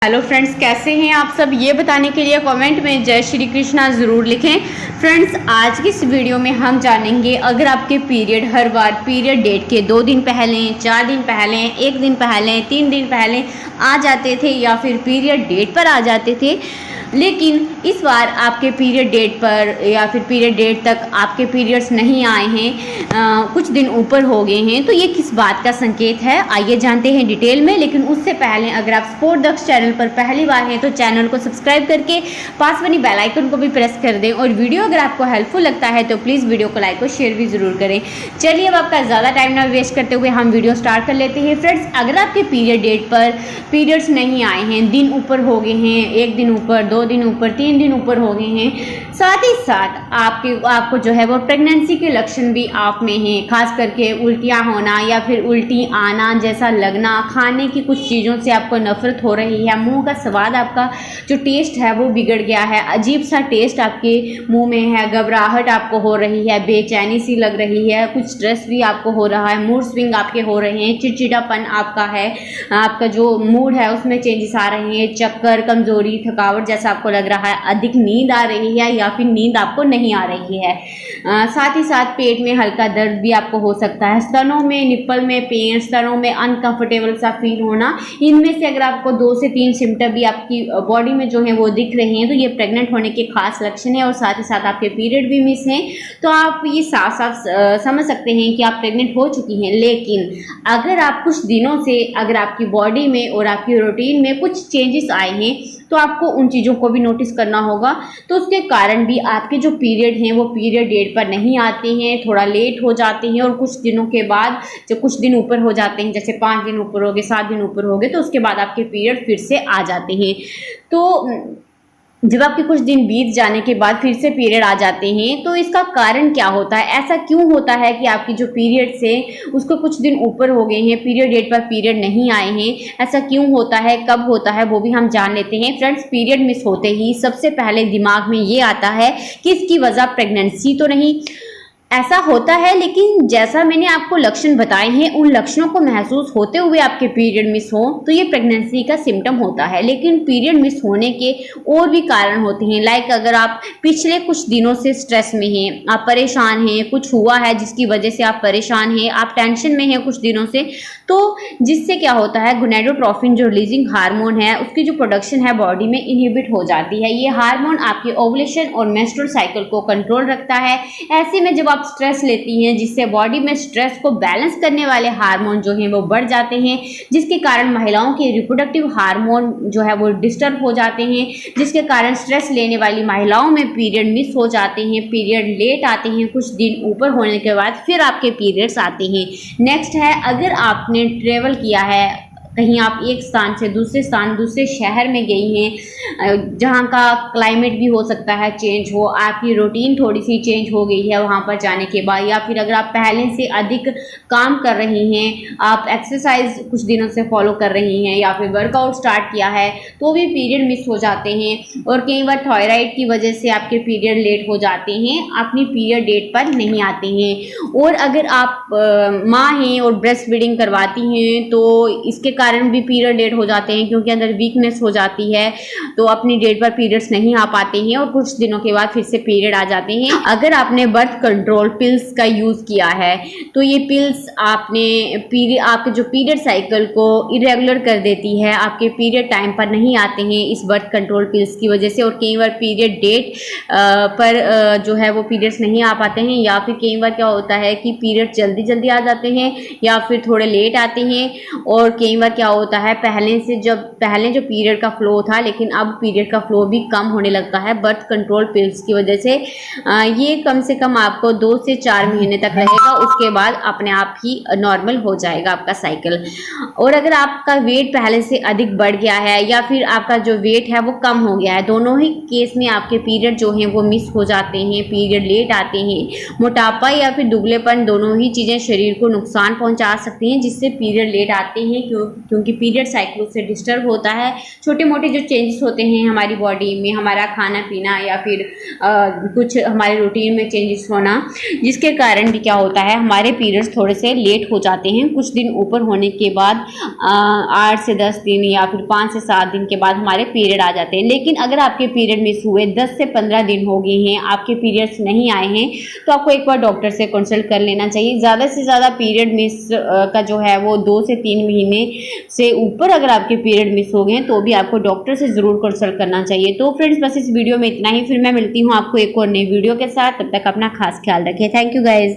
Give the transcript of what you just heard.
Hello friends, कैसे हैं आप सब? ये बताने के लिए कमेंट में जय श्री कृष्णा ज़रूर लिखें। फ्रेंड्स, आज की इस वीडियो में हम जानेंगे, अगर आपके पीरियड हर बार पीरियड डेट के 2 दिन पहले, 4 दिन पहले, 1 दिन पहले, 3 दिन पहले आ जाते थे या फिर पीरियड डेट पर आ जाते थे, लेकिन इस बार आपके पीरियड डेट पर या फिर पीरियड डेट तक आपके पीरियड्स नहीं आए हैं, कुछ दिन ऊपर हो गए हैं, तो ये किस बात का संकेत है? आइए जानते हैं डिटेल में। लेकिन उससे पहले अगर आप स्पोर्ट दक्ष चैनल पर पहली बार हैं तो चैनल को सब्सक्राइब करके पास बनी बेल आइकन को भी प्रेस कर दें, और वीडियो अगर आपको हेल्पफुल लगता है तो प्लीज़ वीडियो को लाइक और शेयर भी ज़रूर करें। चलिए, अब आपका ज़्यादा टाइम ना वेस्ट करते हुए हम वीडियो स्टार्ट कर लेते हैं। फ्रेंड्स, अगर आपके पीरियड डेट पर पीरियड्स नहीं आए हैं, दिन ऊपर हो गए हैं, 1 दिन ऊपर, 2 दिन ऊपर, 3 दिन ऊपर हो गए हैं, साथ ही साथ आपको जो है वो प्रेगनेंसी के लक्षण भी आप में हैं, खास करके उल्टियाँ होना या फिर उल्टी आना जैसा लगना, खाने की कुछ चीज़ों से आपको नफरत हो रही है, मुंह का स्वाद, आपका जो टेस्ट है वो बिगड़ गया है, अजीब सा टेस्ट आपके मुंह में है, घबराहट आपको हो रही है, बेचैनी सी लग रही है, कुछ स्ट्रेस भी आपको हो रहा है, मूड स्विंग आपके हो रहे हैं, चिड़चिड़ापन आपका है, आपका जो मूड है उसमें चेंजेस आ रहे हैं, चक्कर, कमजोरी, थकावट जैसा आपको लग रहा है, अधिक नींद आ रही है या फिर नींद आपको नहीं आ रही है, साथ ही साथ पेट में हल्का दर्द भी आपको हो सकता है, स्तनों में, निप्पल में पेन, स्तनों में अनकंफर्टेबल सा फील होना, इनमें से अगर आपको 2 से 3 सिम्टम भी आपकी बॉडी में जो है वो दिख रहे हैं तो ये प्रेग्नेंट होने के खास लक्षण है। और साथ ही साथ आपके पीरियड भी मिस हैं तो आप ये साफ साफ समझ सकते हैं कि आप प्रेग्नेंट हो चुकी हैं। लेकिन अगर आप कुछ दिनों से अगर आपकी बॉडी में और आपकी रूटीन में कुछ चेंजेस आए हैं तो आपको उन चीज़ों को भी नोटिस करना होगा। तो उसके कारण भी आपके जो पीरियड हैं वो पीरियड डेट पर नहीं आते हैं, थोड़ा लेट हो जाते हैं, और कुछ दिनों के बाद जब कुछ दिन ऊपर हो जाते हैं, जैसे 5 दिन ऊपर हो गए, 7 दिन ऊपर हो गए, तो उसके बाद आपके पीरियड फिर से आ जाते हैं। तो जब आपके कुछ दिन बीत जाने के बाद फिर से पीरियड आ जाते हैं तो इसका कारण क्या होता है? ऐसा क्यों होता है कि आपकी जो पीरियड्स है उसको कुछ दिन ऊपर हो गए हैं, पीरियड डेट पर पीरियड नहीं आए हैं? ऐसा क्यों होता है, कब होता है, वो भी हम जान लेते हैं। फ्रेंड्स, पीरियड मिस होते ही सबसे पहले दिमाग में ये आता है कि इसकी वजह प्रेगनेंसी तो नहीं। ऐसा होता है, लेकिन जैसा मैंने आपको लक्षण बताए हैं उन लक्षणों को महसूस होते हुए आपके पीरियड मिस हो तो ये प्रेगनेंसी का सिम्टम होता है। लेकिन पीरियड मिस होने के और भी कारण होते हैं, लाइक अगर आप पिछले कुछ दिनों से स्ट्रेस में हैं, आप परेशान हैं, कुछ हुआ है जिसकी वजह से आप परेशान हैं, आप टेंशन में हैं कुछ दिनों से, तो जिससे क्या होता है, गोनेडोट्रोपिन जो रिलीजिंग हार्मोन है उसकी जो प्रोडक्शन है बॉडी में इनहिबिट हो जाती है। ये हार्मोन आपके ओवुलेशन और मेंस्ट्रुअल साइकिल को कंट्रोल रखता है। ऐसे में जब आप स्ट्रेस लेती हैं, जिससे बॉडी में स्ट्रेस को बैलेंस करने वाले हार्मोन जो हैं वो बढ़ जाते हैं, जिसके कारण महिलाओं के रिप्रोडक्टिव हार्मोन जो है वो डिस्टर्ब हो जाते हैं, जिसके कारण स्ट्रेस लेने वाली महिलाओं में पीरियड मिस हो जाते हैं, पीरियड लेट आते हैं, कुछ दिन ऊपर होने के बाद फिर आपके पीरियड्स आते हैं। नेक्स्ट है, अगर आपने ट्रेवल किया है कहीं, आप एक स्थान से दूसरे स्थान, दूसरे शहर में गई हैं, जहाँ का क्लाइमेट भी हो सकता है चेंज हो, आपकी रूटीन थोड़ी सी चेंज हो गई है वहाँ पर जाने के बाद, या फिर अगर आप पहले से अधिक काम कर रही हैं, आप एक्सरसाइज कुछ दिनों से फॉलो कर रही हैं या फिर वर्कआउट स्टार्ट किया है, तो भी पीरियड मिस हो जाते हैं। और कई बार थायराइड की वजह से आपके पीरियड लेट हो जाते हैं, अपनी पीरियड डेट पर नहीं आते हैं। और अगर आप माँ हैं और ब्रेस्ट फीडिंग करवाती हैं तो इसके कारण भी पीरियड लेट हो जाते हैं, क्योंकि अंदर वीकनेस हो जाती है, तो अपनी डेट पर पीरियड्स नहीं आ पाते हैं और कुछ दिनों के बाद फिर से पीरियड आ जाते हैं। अगर आपने बर्थ कंट्रोल पिल्स का यूज किया है तो ये पिल्स आपके जो पीरियड साइकिल को इरेगुलर कर देती है, आपके पीरियड टाइम पर नहीं आते हैं इस बर्थ कंट्रोल पिल्स की वजह से। और कई बार पीरियड डेट पर जो है वो पीरियड्स नहीं आ पाते हैं, या फिर कई बार क्या होता है कि पीरियड जल्दी जल्दी आ जाते हैं या फिर थोड़े लेट आते हैं। और कई बार क्या होता है, पहले जो पीरियड का फ्लो था, लेकिन अब पीरियड का फ्लो भी कम होने लगता है बर्थ कंट्रोल पिल्स की वजह से। ये कम से कम आपको 2 से 4 महीने तक रहेगा, उसके बाद अपने आप ही नॉर्मल हो जाएगा आपका साइकिल। और अगर आपका वेट पहले से अधिक बढ़ गया है या फिर आपका जो वेट है वो कम हो गया है, दोनों ही केस में आपके पीरियड जो हैं वो मिस हो जाते हैं, पीरियड लेट आते हैं। मोटापा या फिर दुबलेपन, दोनों ही चीज़ें शरीर को नुकसान पहुंचा सकती हैं, जिससे पीरियड लेट आते हैं, क्योंकि पीरियड साइकिल से डिस्टर्ब होता है। छोटे मोटे जो चेंजेस होते हैं हमारी बॉडी में, हमारा खाना पीना या फिर कुछ हमारे रूटीन में चेंजेस होना, जिसके कारण भी क्या होता है हमारे पीरियड्स थोड़े से लेट हो जाते हैं। कुछ दिन ऊपर होने के बाद 8 से 10 दिन या फिर 5 से 7 दिन के बाद हमारे पीरियड आ जाते हैं। लेकिन अगर आपके पीरियड मिस हुए 10 से 15 दिन हो गए हैं, आपके पीरियड्स नहीं आए हैं, तो आपको एक बार डॉक्टर से कंसल्ट कर लेना चाहिए। ज़्यादा से ज़्यादा पीरियड मिस का जो है वो 2 से 3 महीने से ऊपर अगर आपके पीरियड मिस हो गए हैं तो भी आपको डॉक्टर से ज़रूर कंसल्ट करना चाहिए। तो फ्रेंड्स बस इस वीडियो में इतना ही, फिर मैं मिलती हूँ आपको एक और नई वीडियो के साथ। तब तक अपना खास ख्याल रखें। Thank you guys.